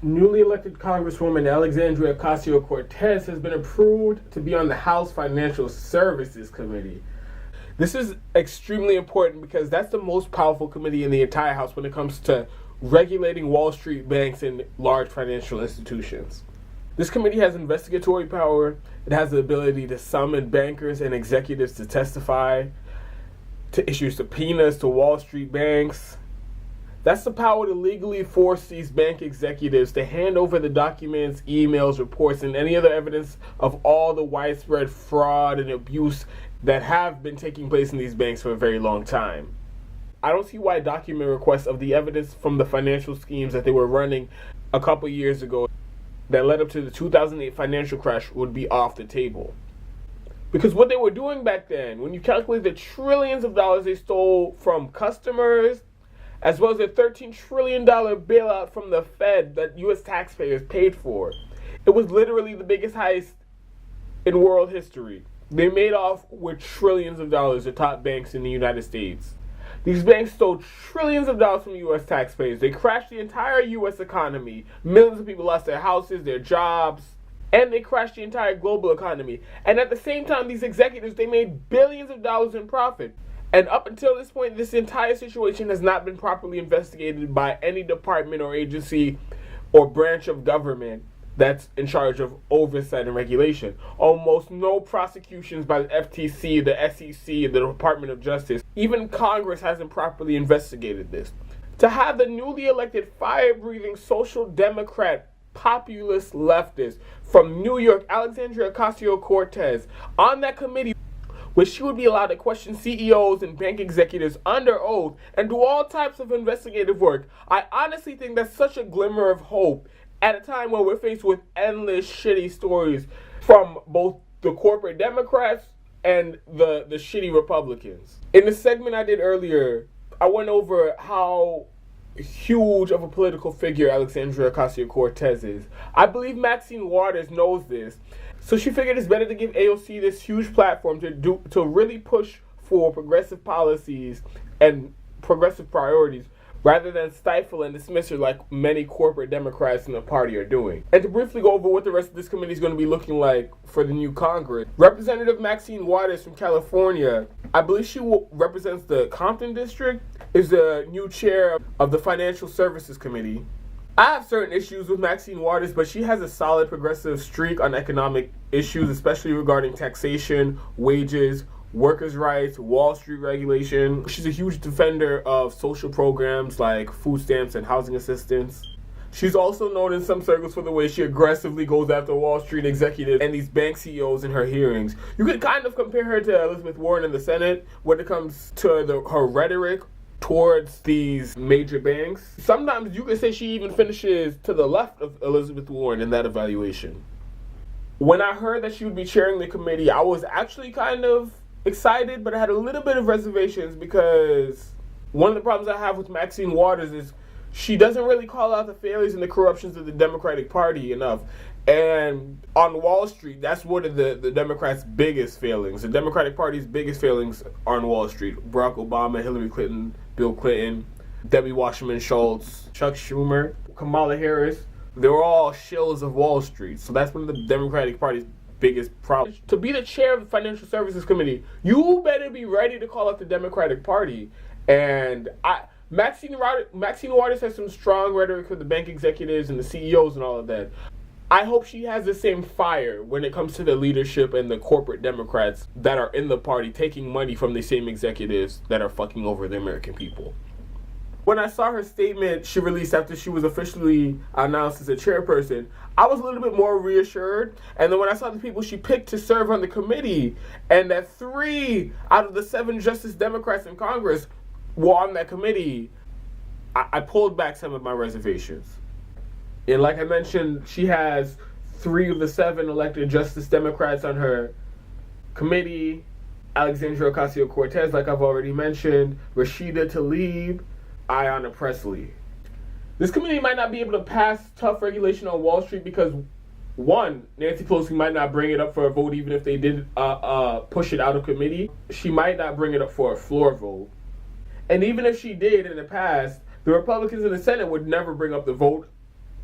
Newly elected Congresswoman Alexandria Ocasio-Cortez has been approved to be on the House Financial Services Committee. This is extremely important because that's the most powerful committee in the entire House when it comes to regulating Wall Street banks and large financial institutions. This committee has investigatory power. It has the ability to summon bankers and executives to testify, to issue subpoenas to Wall Street banks. That's the power to legally force these bank executives to hand over the documents, emails, reports, and any other evidence of all the widespread fraud and abuse that have been taking place in these banks for a very long time. I don't see why document requests of the evidence from the financial schemes that they were running a couple years ago that led up to the 2008 financial crash would be off the table. Because what they were doing back then, when you calculate the trillions of dollars they stole from customers, as well as a $13 trillion bailout from the Fed that U.S. taxpayers paid for. It was literally the biggest heist in world history. They made off with trillions of dollars, the top banks in the United States. These banks stole trillions of dollars from U.S. taxpayers. They crashed the entire U.S. economy. Millions of people lost their houses, their jobs, and they crashed the entire global economy. And at the same time, these executives, they made billions of dollars in profit. And up until this point, this entire situation has not been properly investigated by any department or agency or branch of government that's in charge of oversight and regulation. Almost no prosecutions by the FTC, the SEC, the Department of Justice. Even Congress hasn't properly investigated this. To have the newly elected fire-breathing social democrat populist leftist from New York, Alexandria Ocasio-Cortez, on that committee, where she would be allowed to question CEOs and bank executives under oath and do all types of investigative work. I honestly think that's such a glimmer of hope at a time when we're faced with endless shitty stories from both the corporate Democrats and the shitty Republicans. In the segment I did earlier, I went over how huge of a political figure Alexandria Ocasio-Cortez is. I believe Maxine Waters knows this. So she figured it's better to give AOC this huge platform to really push for progressive policies and progressive priorities rather than stifle and dismiss her like many corporate Democrats in the party are doing. And to briefly go over what the rest of this committee is going to be looking like for the new Congress, Representative Maxine Waters from California, I believe she represents the Compton District, is the new chair of the Financial Services Committee. I have certain issues with Maxine Waters, but she has a solid progressive streak on economic issues, especially regarding taxation, wages, workers' rights, Wall Street regulation. She's a huge defender of social programs like food stamps and housing assistance. She's also known in some circles for the way she aggressively goes after Wall Street executives and these bank CEOs in her hearings. You could kind of compare her to Elizabeth Warren in the Senate when it comes to her rhetoric towards these major banks. Sometimes you could say she even finishes to the left of Elizabeth Warren in that evaluation. When I heard that she would be chairing the committee, I was actually kind of excited, but I had a little bit of reservations because one of the problems I have with Maxine Waters is she doesn't really call out the failures and the corruptions of the Democratic Party enough. And on Wall Street, that's one of the Democrats' biggest failings. The Democratic Party's biggest failings are on Wall Street. Barack Obama, Hillary Clinton, Bill Clinton, Debbie Wasserman Schultz, Chuck Schumer, Kamala Harris. They're all shills of Wall Street. So that's one of the Democratic Party's biggest problems. To be the chair of the Financial Services Committee, you better be ready to call out the Democratic Party. And Maxine Waters has some strong rhetoric for the bank executives and the CEOs and all of that. I hope she has the same fire when it comes to the leadership and the corporate Democrats that are in the party taking money from the same executives that are fucking over the American people. When I saw her statement she released after she was officially announced as a chairperson, I was a little bit more reassured. And then when I saw the people she picked to serve on the committee, and that 3 out of the 7 Justice Democrats in Congress were on that committee, I pulled back some of my reservations. And like I mentioned, she has 3 of the 7 elected Justice Democrats on her committee. Alexandria Ocasio-Cortez, like I've already mentioned, Rashida Tlaib, Ayanna Pressley. This committee might not be able to pass tough regulation on Wall Street because, one, Nancy Pelosi might not bring it up for a vote even if they did push it out of committee. She might not bring it up for a floor vote. And even if she did in the past, the Republicans in the Senate would never bring up the vote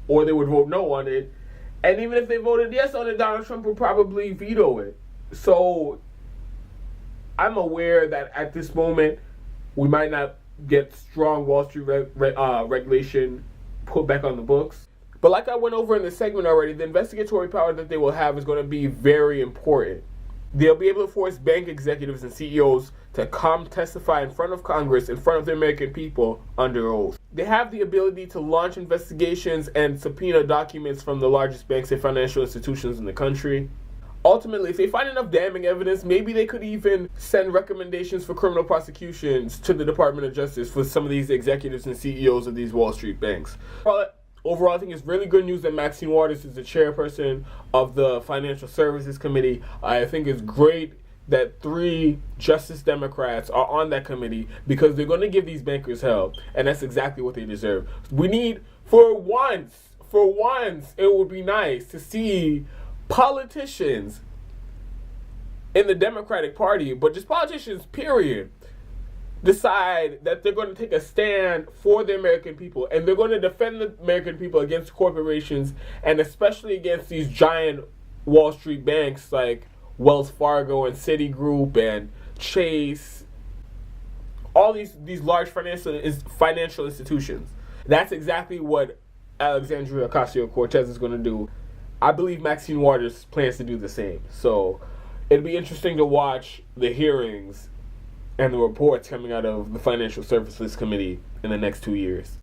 or they would vote no on it. And even if they voted yes on it, Donald Trump would probably veto it. So I'm aware that at this moment, we might not get strong Wall Street regulation put back on the books. But like I went over in the segment already, the investigatory power that they will have is going to be very important. They'll be able to force bank executives and CEOs to come testify in front of Congress, in front of the American people, under oath. They have the ability to launch investigations and subpoena documents from the largest banks and financial institutions in the country. Ultimately, if they find enough damning evidence, maybe they could even send recommendations for criminal prosecutions to the Department of Justice for some of these executives and CEOs of these Wall Street banks. Overall, I think it's really good news that Maxine Waters is the chairperson of the Financial Services Committee. I think it's great that 3 Justice Democrats are on that committee because they're going to give these bankers help, and that's exactly what they deserve. We need, for once, it would be nice to see politicians in the Democratic Party, but just politicians, period, decide that they're going to take a stand for the American people, and they're going to defend the American people against corporations, and especially against these giant Wall Street banks like Wells Fargo and Citigroup and Chase, all these large financial institutions. That's exactly what Alexandria Ocasio-Cortez is going to do. I believe Maxine Waters plans to do the same. So it'll be interesting to watch the hearings and the reports coming out of the Financial Services Committee in the next 2 years.